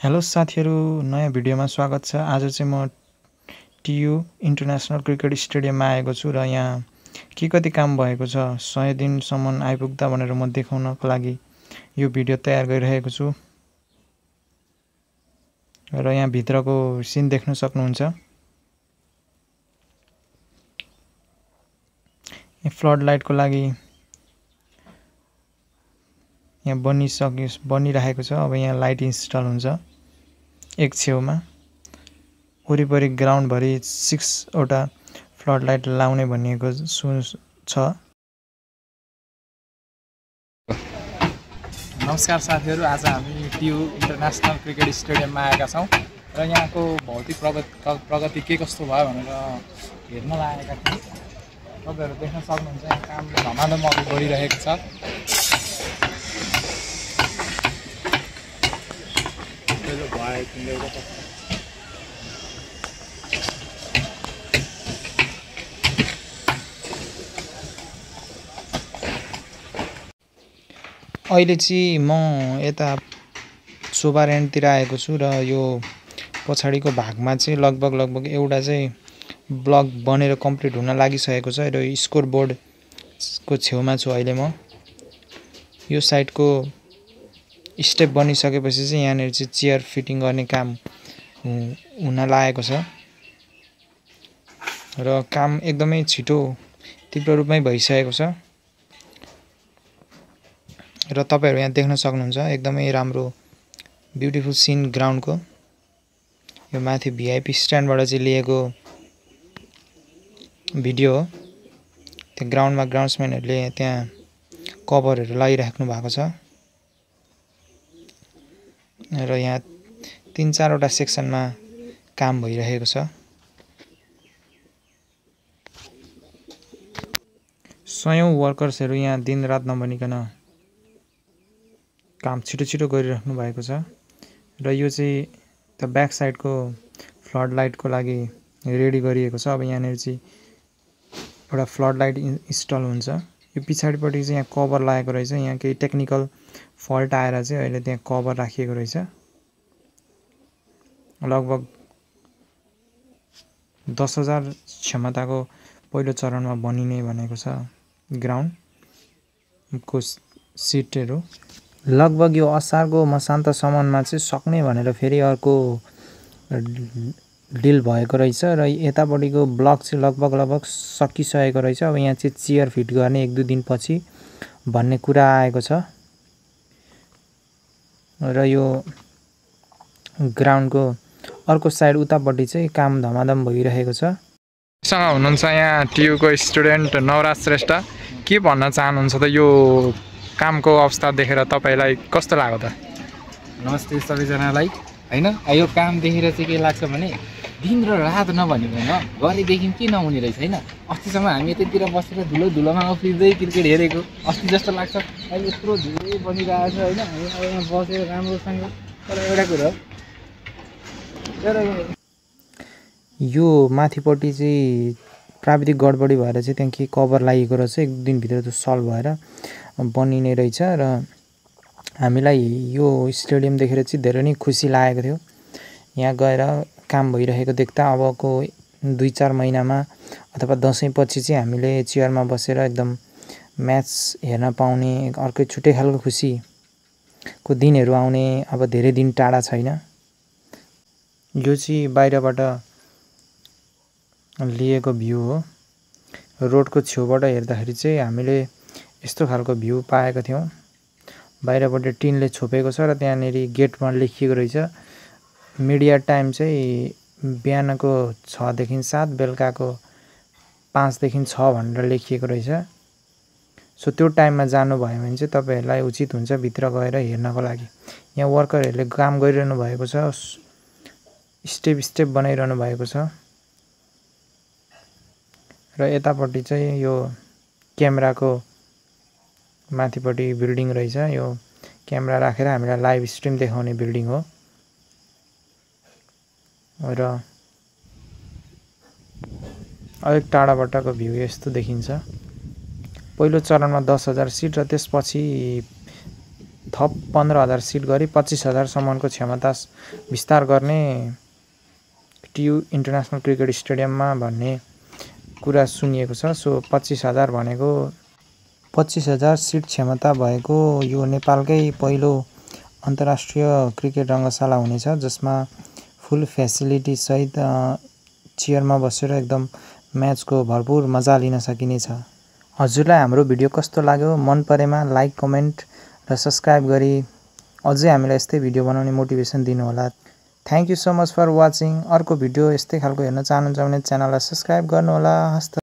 Hello साथीहरु, नयाँ भिडियोमा स्वागत छ। आज चाहिँ म टियु इन्टरनेशनल क्रिकेट स्टेडियममा आएको छु र यहाँ के कति काम भएको छ 100 दिनसम्म आइपुग्दा भनेर म देखाउनको लागि यो भिडियो तयार गरिरहेको छु। र यहाँ भित्रको सिन देख्न सक्नुहुन्छ। यो फ्लड लाइटको लागि यहाँ बनिरहेको छ। अब यहाँ लाइट इन्स्टल हुन्छ एक छेउमा। वरिपरि ग्राउन्ड भरि 6 वटा फ्लड लाइट लाउने भनिएको छ। नमस्कार साथीहरु, आज हामी टियु इन्टरनेशनल क्रिकेट स्टेडियममा आएका छौं र यहाँको भौतिक प्रगति के कस्तो भयो भनेर हेर्न लागेका थियौं। तपाईहरु देख्न सक्नुहुन्छ यहाँ काम धमाधम अघि बढिरहेको छ। अहिले चाहिँ म यता सोभा रेन्टतिर आएको छु र यो पछाडीको भागमा चाहिँ लगभग एउटा चाहिँ ब्लक बनेर कम्प्लिट हुन लागिसकेको छ र स्कोर बोर्डको छेउमा छु अहिले म। यो साइडको स्टेप बनिसकेपछि चाहिँ यहाँनिर चाहिँ चेयर फिटिङ गर्ने काम हुन लागेको छ र काम एकदमै छिटो तीव्र रूपमै भइसकेको छ। र तपाईहरु यहाँ देख्न सक्नुहुन्छ एकदमै राम्रो ब्युटिफुल सीन ग्राउन्डको। यो माथि भिआइपी स्ट्यान्डबाट चाहिँ लिएको भिडियो हो। त्यो ग्राउन्डमा ग्राउन्ड्सम्यानहरुले त्यहाँ कभरहरु लगाइराख्नु भएको छ र यहाँ 3-4 वटा सेक्सनमा काम भइरहेको छ। सयौं वर्कर्सहरु यहाँ दिनरात नभनिकन काम छिटो गरिराख्नु भएको छ र यो चाहिँ त ब्याक साइडको फ्लड लाइटको लागि रेडी गरिएको छ। अब यहाँनिर चाहिँ एउटा फ्लड लाइट इन्स्टल हुन्छ। यो पछाडीपटि चाहिँ यहाँ कभर लागेको रहेछ। यहाँ केही टेक्निकल फल्ट आएर चाहिँ अहिले त्यहाँ कभर राखिएको रहेछ। लगभग 10,000 क्षमताको पहिलो चरणमा बनिने भनेको छ ग्राउन्डको सिटहरु। लगभग यो असारको मसान्तसम्ममा चाहिँ सक्ने भनेर फेरि अर्को डिल भएको रहेछ र यतापटिको ब्लक चाहिँ लगभग सकिसकेको रहेछ। अब यहाँ चाहिँ चेयर फिट गर्ने 1-2 दिनपछि भन्ने कुरा आएको छ र यो ग्राउन्डको अर्को साइड उतापटि चाहिँ काम धमाधम भइरहेको छ। सँग हुनुहुन्छ यहाँ टियुको स्टुडेन्ट नवराज श्रेष्ठ। के भन्न चाहनुहुन्छ त यो कामको अवस्था देखेर तपाईलाई कस्तो लाग्यो त? नमस्ते सबैजनालाई। हैन, यो काम देखेर चाहिँ के लाग्छ भने दिन र रात नभनिकन गरेदेखि के नहुने रहेछ हैन। अस्तिसम्म हामी यतैतिर बसेर धुलोमा उफ्रिँदै क्रिकेट हेरेको अस्ति जस्तो लाग्छ। अहिले यत्रो धुलो बनिरहेको छ हैन। हामी अब यहाँ बसेर राम्रोसँग तर एउटा कुरा यो माथिपट्टि चाहिँ प्राविधिक गडबडी भएर चाहिँ त्यहाँ के कभर लागेको रहेछ। 1 दिनभित्र त्यो सल्भ भएर बनिने रहेछ र हामीलाई यो स्टेडियम देखेर चाहिँ धेरै नै खुसी लागेको थियो। यहाँ गएर काम भइरहेको देख्दा अबको 2-4 महिनामा अथवा दशैंपछि चाहिँ हामीले चेयरमा बसेर एकदम म्याच हेर्न पाउने अर्कै छुट्टै खालको खुसीको दिनहरु आउने अब धेरै दिन टाढा छैन। यो चाहिँ बाहिरबाट लिएको भ्यू हो। रोडको छेउबाट हेर्दाखेरि चाहिँ हामीले यस्तो खालको भ्यू पाएको थियौं। बाहिरबाट टिनले छोपेको छ र त्यहाँनेरि गेटमा लेखिएको रहेछ मिडिया टाइम चाहिँ बिहानको 6 देखि 7, बेलुकाको 5 देखि 6 भनेर लेखिएको रहेछ। सो त्यो टाइममा जानु भयो भने चाहिँ तपाईहरुलाई उचित हुन्छ भित्र गएर हेर्नको लागि। यहाँ वर्करहरुले काम गरिरहनु भएको छ, स्टेप बनाइरहनु भएको छ र यतापटि चाहिँ यो क्यामेराको माथिपट्टि बिल्डिङ रहेछ। यो क्यामेरा राखेर हामीलाई लाइभ स्ट्रिम देखाउने बिल्डिङ हो र अलिक टाढाबाटको भ्यू यस्तो देखिन्छ। पहिलो चरणमा 10,000 सिट र त्यसपछि थप 15,000 सिट गरी 25,000 सम्मको क्षमता विस्तार गर्ने टियु इन्टरनेसनल क्रिकेट स्टेडियममा भन्ने कुरा सुनिएको छ। सो 25,000 भनेको 25,000 सिट क्षमता भएको यो नेपालकै पहिलो अन्तर्राष्ट्रिय क्रिकेट रङ्गशाला हुनेछ, जसमा फुल फेसिलिटी सहित चेयरमा बसेर एकदम म्याचको भरपुर मजा लिन सकिनेछ। हजुरलाई हाम्रो भिडियो कस्तो लाग्यो? मन परेमा लाइक, कमेन्ट र सब्स्क्राइब गरी अझै हामीलाई यस्तै भिडियो बनाउने मोटिभेसन दिनुहोला। Thank you so much for watching. अर्को भिडियो यस्तै खालको हेर्न चाहनुहुन्छ भने च्यानललाई सब्स्क्राइब गर्नुहोला। हस्त।